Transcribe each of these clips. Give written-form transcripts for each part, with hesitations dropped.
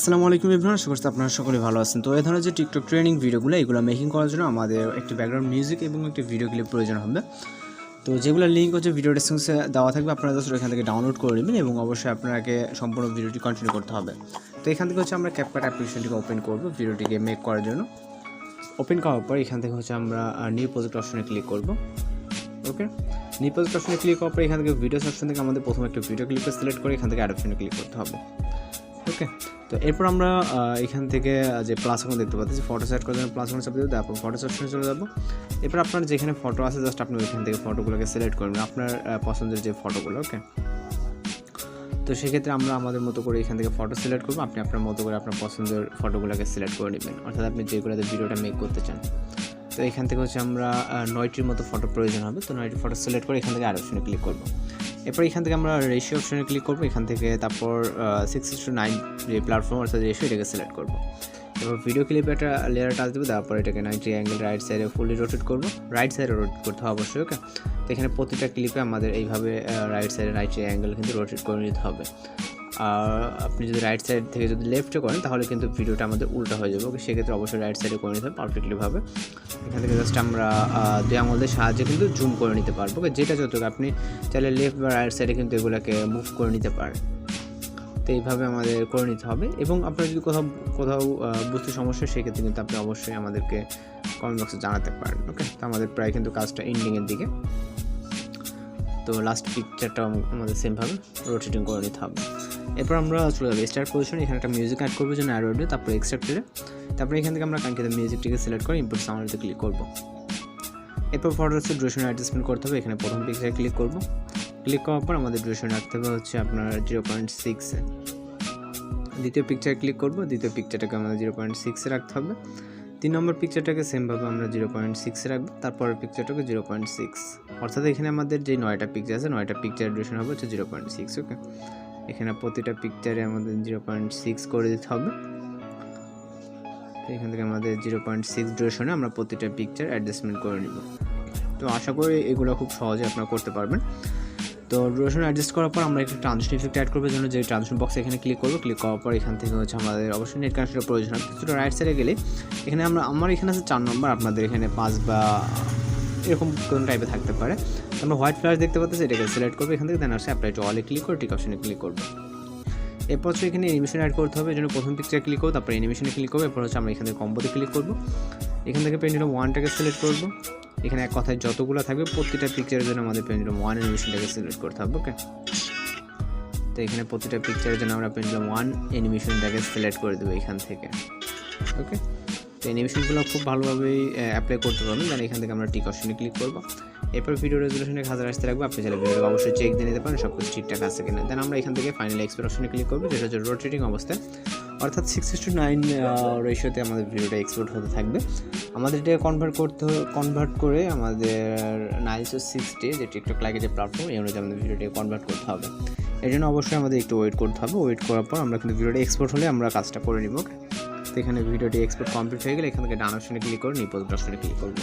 আসসালামু আলাইকুম এভরিওয়ান, আশা করছি আপনারা সকলে ভালো আছেন। তো এই ধরনের যে টিকটক ট্রেনিং ভিডিওগুলো এগুলো মেকিং করার জন্য আমাদের একটি ব্যাকগ্রাউন্ড মিউজিক এবং একটি ভিডিও ক্লিপ প্রয়োজন হবে। তো যেগুলো লিঙ্ক হচ্ছে ভিডিও ডেসক্রিপশনে দেওয়া থাকবে, আপনারা জাস্ট এখান থেকে ডাউনলোড করে নেবেন এবং অবশ্যই আপনাকে সম্পূর্ণ ভিডিওটি কন্টিনিউ করতে হবে। তো এখান থেকে হচ্ছে আমরা CapCut অ্যাপ্লিকেশনটিকে ওপেন করব ভিডিওটিকে মেক করার জন্য। ওপেন করার পর এখান থেকে হচ্ছে আমরা নিউ প্রজেক্ট অপশনে ক্লিক করব। ওকে, নিউ প্রজেক্ট অপশনে ক্লিক করার পর এখান থেকে ভিডিওস অপশন থেকে আমাদের প্রথমে একটা ভিডিও ক্লিপকে সিলেক্ট করে এখান থেকে অ্যাড অপশনে ক্লিক করতে হবে। ওকে, তো এরপর আমরা এখান থেকে যে প্লাস আইকন দেখতে পাচ্ছি, ফটো সেট করার জন্য প্লাস আইকন চাপ দিয়ে তারপর ফটো অপশনে চলে যাব। এরপর আপনার যেখানে ফটো আছে জাস্ট আপনি ওইখান থেকে ফটোগুলোকে সিলেক্ট করবেন, আপনার পছন্দের যে ফটোগুলো। ওকে, তো সেক্ষেত্রে আমরা আমাদের মতো করে এখান থেকে ফটো সিলেক্ট করবো, আপনি আপনার মতো করে আপনার পছন্দের ফটোগুলোকে সিলেক্ট করে নেবেন, অর্থাৎ আপনি যেগুলোতে ভিডিওটা মেক করতে চান। তো এখান থেকে হচ্ছে আমরা 9টির মতো ফটো প্রয়োজন হবে। তো 9টি ফটো সিলেক্ট করে এখান থেকে আর অপশনে ক্লিক করবো। এরপর এখান থেকে আমরা রেশিও অপশনে ক্লিক করবো, এখান থেকে তারপর 6:9 যে প্ল্যাটফর্ম অর্থাৎ রেশিও এটাকে সিলেক্ট করবো। এবার ভিডিও ক্লিপে একটা লেয়ার টাচ দেবো, তারপর এটাকে 90 অ্যাঙ্গেল রাইট সাইডে ফুলি রোটেট করবো, রাইট সাইডে রোটেট করতে হবে অবশ্যই। ওকে, তো এখানে প্রতিটা ক্লিপে আমাদের এইভাবে রাইট সাইডে 90 অ্যাঙ্গেল কিন্তু রোটেট করে নিতে হবে। আর আপনি যদি রাইট সাইড থেকে যদি লেফটে করেন তাহলে কিন্তু ভিডিওটা আমাদের উল্টা হয়ে যাবে। ওকে, সেক্ষেত্রে অবশ্যই রাইট সাইডে করে নিতে হবে পারফেক্টলিভাবে। এখান থেকে জাস্ট আমরা 2 আঙুলের সাহায্যে কিন্তু জুম করে নিতে পারবো। ওকে, যেটা যতটুকু আপনি চাইলে লেফট বা রাইট সাইডে কিন্তু এগুলোকে মুভ করে নিতে পারেন। তো এইভাবে আমাদের করে নিতে হবে। এবং আপনার যদি কোথাও বুঝতে সমস্যা সেক্ষেত্রে কিন্তু আপনি অবশ্যই আমাদেরকে কমেন্ট বক্সে জানাতে পারেন। ওকে, তো আমাদের প্রায় কিন্তু কাজটা এন্ডিংয়ের দিকে। তো লাস্ট পিকচারটা আমাদের সেমভাবে রোটেটিং করে নিতে হবে। এরপর আমরা চলে যাবো স্টার্ট পজিশন, এখানে একটা মিউজিক অ্যাড করবো জন্য অ্যাড দিয়ে তারপর এক্সট্রাক্টরে, তারপরে এখান থেকে আমরা কাঙ্ক্ষিত মিউজিকটিকে সিলেক্ট করে ইম্পোর্ট সাউন্ডে ক্লিক করবো। এরপর ফটোসের ডিউরেশন অ্যাডজাস্টমেন্ট করতে হবে, এখানে প্রথম পিকচারে ক্লিক করবো। ক্লিক করার পর আমাদের ডিউরেশন রাখতে হবে হচ্ছে আপনার 0.6-এ। দ্বিতীয় পিকচারে ক্লিক করবো, দ্বিতীয় পিকচারটাকে আমাদের 0.6-এ রাখতে হবে। 3 নম্বর পিকচারটাকে সেমভাবে আমরা 0.6-এ রাখবো, তারপরের পিকচারটাকে 0.6, অর্থাৎ এখানে আমাদের যে 9টা পিকচার আছে 9টা পিকচার ডিউরেশন হবে হচ্ছে 0.6। ওকে, এখানে প্রতিটা পিকচারে আমাদের 0.6 করে দিতে হবে। এখান থেকে আমাদের 0.6 ডিউরেশনে আমরা প্রতিটা পিকচার অ্যাডজাস্টমেন্ট করে নিব। তো আশা করি এগুলো খুব সহজে আপনারা করতে পারবেন। তো ডিউরেশন অ্যাডজাস্ট করার পর আমরা একটু ট্রানজিশন ইফেক্ট অ্যাড করবার জন্য যে ট্রানজিশন বক্সে এখানে ক্লিক করবো। ক্লিক করার পর এখান থেকে হচ্ছে আমাদের অবশ্যই নেট কানেকশনের প্রয়োজন হবে। কিছুটা রাইট সাইডে গেলে এখানে আমার এখানে আছে 4 নম্বর, আপনাদের এখানে 5 বা এরকম কোন টাইপে থাকতে পারে। আমরা হোয়াইট ফ্ল্যাশ দেখতে পাচ্ছি, এটাকে সিলেক্ট করবো, এখান থেকে দেন আসে অ্যাপ্লাই টু অলে ক্লিক করে টিক অপশনে ক্লিক করবো। এরপর হচ্ছে এখানে অ্যানিমেশন অ্যাড করতে হবে, এই জন্য প্রথম পিকচারে ক্লিক করবো, তারপর অ্যানিমেশনে ক্লিক করবো। এরপর হচ্ছে আমরা এখান থেকে কম্বোতে ক্লিক করবো, এখান থেকে পেন্ডুলাম 1টাকে সিলেক্ট করবো। এখানে এক কথায় যতগুলো থাকবে প্রতিটা পিকচারের জন্য আমাদের পেন্ডুলাম 1 অ্যানিমেশনটাকে সিলেক্ট করতে হবে। ওকে, তো এখানে প্রতিটা পিকচারের জন্য আমরা পেন্ডুলাম 1 অ্যানিমেশনটাকে সিলেক্ট করে দেবো এখান থেকে। ওকে, তো অ্যানিমেশনগুলো খুব ভালোভাবেই অ্যাপ্লাই করতে পারবেন, কারণ এখান থেকে আমরা টিক অপশনে ক্লিক করবো। এরপর ভিডিও রেজুলেশনে 1000 আসতে রাখবো, আপনি চাইলে ভিডিওকে অবশ্যই চেক দিয়ে নিতে পারেন সব কিছু ঠিকঠাক আছে কিনা। দেন আমরা এখান থেকে ফাইনাল এক্সপোর্ট অপশনে ক্লিক করবো, যেটা হচ্ছে রোটেটিং অবস্থায়, অর্থাৎ 6:9 রেশিওতে আমাদের ভিডিওটা এক্সপোর্ট হতে থাকবে। আমাদের এটাকে কনভার্ট করে আমাদের 960 যে টিকটক লাইকের যে প্ল্যাটফর্ম এই অনুযায়ী আমাদের ভিডিওটাকে কনভার্ট করতে হবে। এই জন্য অবশ্যই আমাদের একটু ওয়েট করতে হবে। ওয়েট করার পর আমরা কিন্তু ভিডিওটা এক্সপোর্ট হলে আমরা কাজটা করে নিব। তো এখানে ভিডিওটি এক্সপোর্ট কমপ্লিট হয়ে গেলে এখান থেকে ডান অপশনে ক্লিক করে নিউ প্রজেক্ট অপশনে ক্লিক করবো।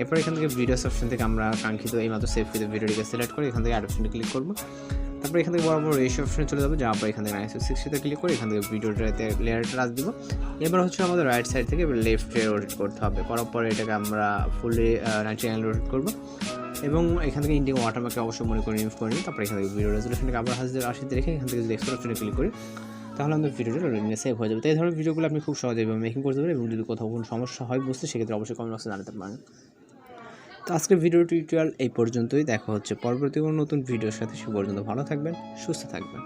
এরপর এখান থেকে ভিডিওস অপশন থেকে আমরা কাঙ্ক্ষিত এইমাত্র সেভ করে ভিডিওটিকে সিলেক্ট করে এখান থেকে অ্যাড অপশনে ক্লিক করবো। তারপর এখান থেকে বরাবর রেশিও অপশনে চলে যাবো, যাওয়ার পর এখান থেকে 960-তে ক্লিক করে এখান থেকে ভিডিওটাতে লেয়ারটা রাখ দিব। এবার হচ্ছে আমাদের রাইট সাইড থেকে লেফটে রোটেট করতে হবে, করার পর এটাকে আমরা ফুলি 90 অ্যাঙ্গেল রোটেট করবো এবং এখান থেকে ইন্ডিং ওয়াটারমার্কে অবশ্যই মনে করে রিমুভ করে নিই। তারপর এখান থেকে ভিডিও রেজুলেশনটাকে আবার 1080 রেখে এখান থেকে যদি এক্সপোর্ট অপশনে ক্লিক করি তাহলে আমাদের ভিডিওটা লোডিংয়ে সেভ হয়ে যাবে। তো এই ধরনের ভিডিওগুলো আপনি খুব সহজে মেকিং করতে পারেন এবং যদি কোথাও কোনো সমস্যা হয় বুঝতে সেক্ষেত্রে অবশ্যই কমেন্ট বক্সে জানাতে পারেন। তো আজকের ভিডিও টিউটোরিয়াল এই পর্যন্তই, দেখা হচ্ছে পরবর্তী কোনো নতুন ভিডিওর সাথে। সে পর্যন্ত ভালো থাকবেন, সুস্থ থাকবেন।